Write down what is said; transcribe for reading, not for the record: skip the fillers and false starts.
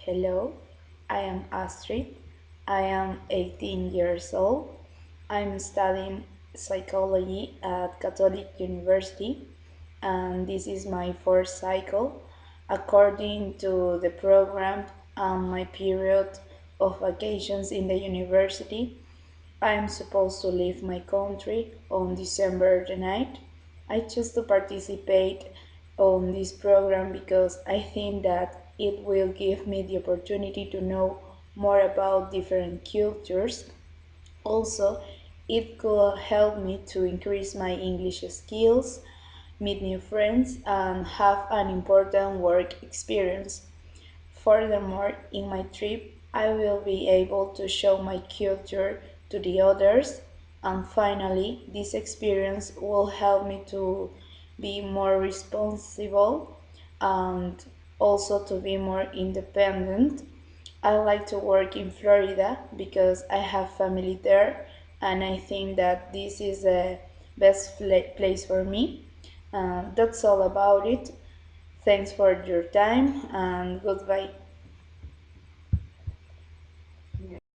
Hello, I am Astrid. I am 18 years old. I'm studying psychology at Catholic University, and this is my fourth cycle. According to the program and my period of vacations in the university, I am supposed to leave my country on December the 9th. I chose to participate on this program because I think that it will give me the opportunity to know more about different cultures. Also, it could help me to increase my English skills, meet new friends, and have an important work experience. Furthermore, in my trip, I will be able to show my culture to the others, and finally, this experience will help me to be more responsible and also to be more independent. I like to work in Florida because I have family there, and I think that this is the best place for me. That's all about it. Thanks for your time and goodbye.